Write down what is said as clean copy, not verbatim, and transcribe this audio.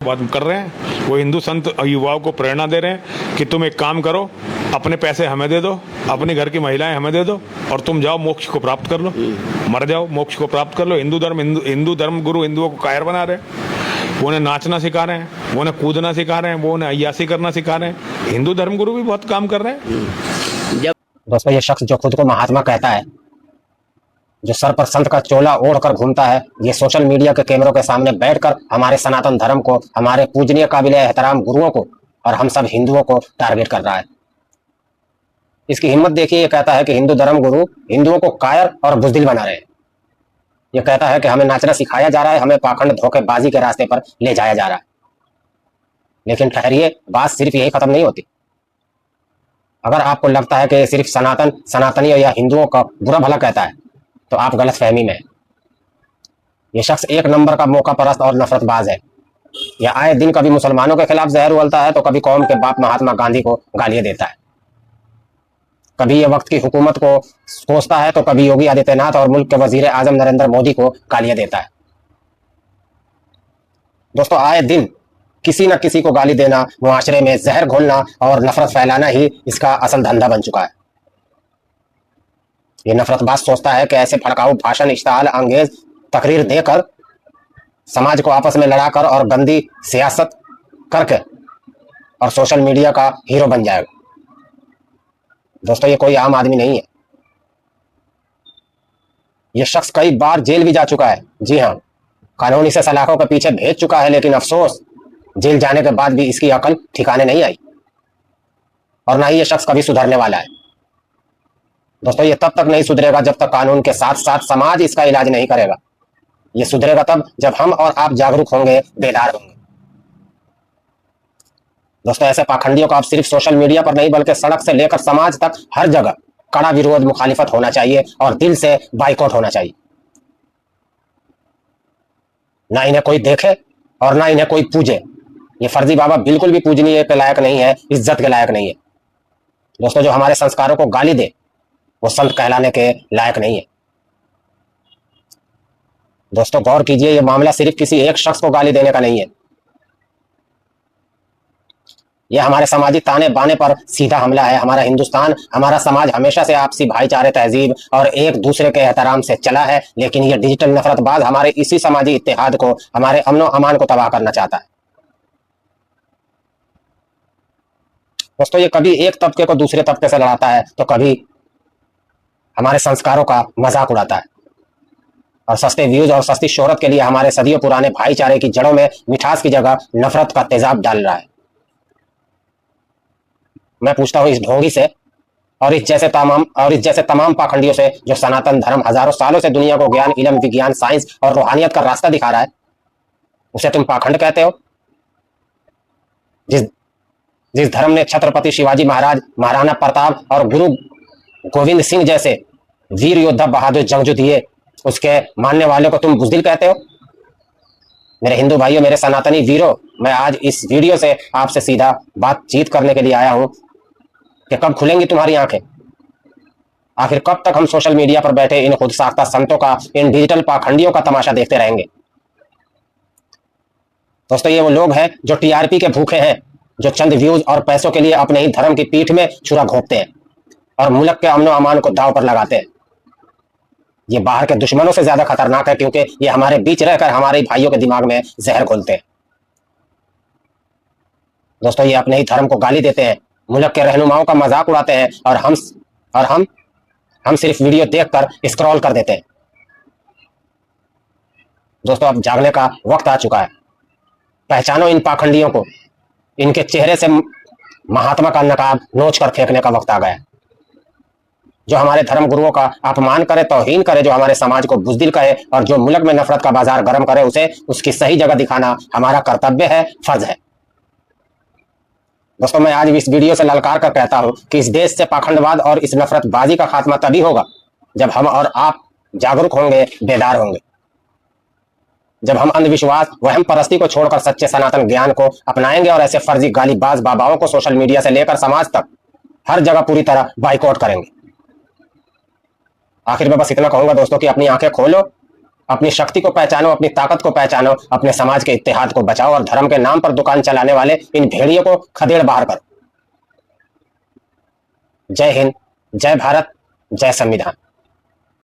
बात कर रहे हैं। वो हिंदू संत युवाओं को प्रेरणा दे रहे हैं कि तुम एक काम करो, अपने पैसे हमें दे दो, अपने घर की महिलाएं हमें दे दो और तुम जाओ मोक्ष को प्राप्त कर लो, मर जाओ मोक्ष को प्राप्त कर लो। हिंदू धर्म गुरु हिंदुओं को कायर बना रहे हैं, वो उन्हें नाचना सिखा रहे हैं, वो उन्हें कूदना सिखा रहे हैं, वो उन्हें अय्यासी करना सिखा रहे हैं। हिंदू धर्म गुरु भी बहुत काम कर रहे हैं। दोस्तों, ये शख्स जो खुद को महात्मा कहता है, जो सर पर संत का चोला ओढ़कर घूमता है, ये सोशल मीडिया के कैमरों के सामने बैठकर हमारे सनातन धर्म को, हमारे पूजनीय काबिल एहतराम गुरुओं को और हम सब हिंदुओं को टारगेट कर रहा है। इसकी हिम्मत देखिए। ये कहता है कि हिंदू धर्म गुरु हिंदुओं को कायर और बुज़दिल बना रहे हैं। ये कहता है कि हमें नाचना सिखाया जा रहा है, हमें पाखंड धोखेबाजी के रास्ते पर ले जाया जा रहा है। लेकिन ठहरिए, बात सिर्फ यही खत्म नहीं होती। अगर आपको लगता है कि सिर्फ सनातनियों या हिंदुओं का बुरा भला कहता है, तो आप गलत फहमी में। यह शख्स एक नंबर का मौका परस्त और नफरतबाज है। यह आए दिन कभी मुसलमानों के खिलाफ जहर उगलता है, तो कभी कौम के बाप महात्मा गांधी को गालियां देता है। कभी यह वक्त की हुकूमत को कोसता है, तो कभी योगी आदित्यनाथ और मुल्क के वजीर आजम नरेंद्र मोदी को गालियां देता है। दोस्तों, आए दिन किसी न किसी को गाली देना, मुआशरे में जहर घोलना और नफरत फैलाना ही इसका असल धंधा बन चुका है। ये नफरतबाज सोचता है कि ऐसे भड़काऊ भाषण, इश्तिहाल अंगेज तकरीर देकर समाज को आपस में लड़ाकर और गंदी सियासत करके और सोशल मीडिया का हीरो बन जाएगा। दोस्तों, ये कोई आम आदमी नहीं है। यह शख्स कई बार जेल भी जा चुका है। जी हाँ, कानून इसे सलाखों के पीछे भेज चुका है, लेकिन अफसोस जेल जाने के बाद भी इसकी अकल ठिकाने नहीं आई और ना ही यह शख्स कभी सुधरने वाला है। दोस्तों, ये तब तक नहीं सुधरेगा जब तक कानून के साथ साथ समाज इसका इलाज नहीं करेगा। ये सुधरेगा तब जब हम और आप जागरूक होंगे, बेदार होंगे। दोस्तों, ऐसे पाखंडियों का अब सिर्फ सोशल मीडिया पर नहीं बल्कि सड़क से लेकर समाज तक हर जगह कड़ा विरोध, मुखालिफत होना चाहिए और दिल से बाइकआउट होना चाहिए। ना इन्हें कोई देखे और ना इन्हें कोई पूजे। ये फर्जी बाबा बिल्कुल भी पूजनीय के लायक नहीं है, इज्जत के लायक नहीं है। दोस्तों, जो हमारे संस्कारों को गाली दे वो संत कहलाने के लायक नहीं है। दोस्तों, गौर कीजिए, यह मामला सिर्फ किसी एक शख्स को गाली देने का नहीं है। यह हमारे समाजी ताने बाने पर सीधा हमला है। हमारा हिंदुस्तान, हमारा समाज हमेशा से आपसी भाईचारे, तहजीब और एक दूसरे के एहतराम से चला है, लेकिन यह डिजिटल नफरतबाज हमारे इसी समाजी इत्तेहाद को, हमारे अमनो अमान को तबाह करना चाहता है। दोस्तों, ये कभी एक तबके को दूसरे तबके से लड़ाता है, तो कभी हमारे संस्कारों का मजाक उड़ाता है और सस्ते व्यूज और सस्ती शोहरत के लिए हमारे सदियों पुराने भाईचारे की जड़ों में मिठास की जगह नफरत का तेजाब डाल रहा है। मैं पूछता हूं इस ढोंगी से और इस जैसे तमाम पाखंडियों से, जो सनातन धर्म हजारों सालों से दुनिया को ज्ञान, इल्म, विज्ञान, साइंस और रूहानियत का रास्ता दिखा रहा है, उसे तुम पाखंड कहते हो? जिस धर्म ने छत्रपति शिवाजी महाराज, महाराणा प्रताप और गुरु गोविंद सिंह जैसे वीर योद्धा बहादुर जंगजू दिए, उसके मानने वाले को तुम बुज़दिल कहते हो? मेरे हिंदू भाइयों, मेरे सनातनी वीरों, मैं आज इस वीडियो से आपसे सीधा बातचीत करने के लिए आया हूं कि कब खुलेंगी तुम्हारी आंखें? आखिर कब तक हम सोशल मीडिया पर बैठे इन खुद साख्ता संतों का, इन डिजिटल पाखंडियों का तमाशा देखते रहेंगे? दोस्तों, ये वो लोग हैं जो टीआरपी के भूखे हैं, जो चंद व्यूज और पैसों के लिए अपने ही धर्म की पीठ में छुरा घोंपते हैं और मुल्क के अमनो अमान को दांव पर लगाते हैं। ये बाहर के दुश्मनों से ज्यादा खतरनाक है, क्योंकि ये हमारे बीच रहकर हमारे भाइयों के दिमाग में जहर घोलते हैं। दोस्तों, ये अपने ही धर्म को गाली देते हैं, मुल्क के रहनुमाओं का मजाक उड़ाते हैं और हम सिर्फ वीडियो देखकर स्क्रॉल कर देते हैं। दोस्तों, अब जागने का वक्त आ चुका है। पहचानो इन पाखंडियों को, इनके चेहरे से महात्मा का नकाब नोच कर फेंकने का वक्त आ गया। जो हमारे धर्म गुरुओं का अपमान करे, तौहीन करे, जो हमारे समाज को बुज़दिल कहे और जो मुल्क में नफरत का बाजार गर्म करे, उसे उसकी सही जगह दिखाना हमारा कर्तव्य है, फर्ज है। दोस्तों, मैं आज इस वीडियो से ललकार कर कहता हूं कि इस देश से पाखंडवाद और इस नफरतबाजी का खात्मा तभी होगा जब हम और आप जागरूक होंगे, बेदार होंगे। जब हम अंधविश्वास, वहम परस्ती को छोड़कर सच्चे सनातन ज्ञान को अपनाएंगे और ऐसे फर्जी गालीबाज बाबाओं को सोशल मीडिया से लेकर समाज तक हर जगह पूरी तरह बाइकआउट करेंगे। आखिर में बस इतना कहूंगा दोस्तों कि अपनी आंखें खोलो, अपनी शक्ति को पहचानो, अपनी ताकत को पहचानो, अपने समाज के इत्तेहाद को बचाओ और धर्म के नाम पर दुकान चलाने वाले इन भेड़ियों को खदेड़ बाहर करो। जय हिंद, जय भारत, जय संविधान।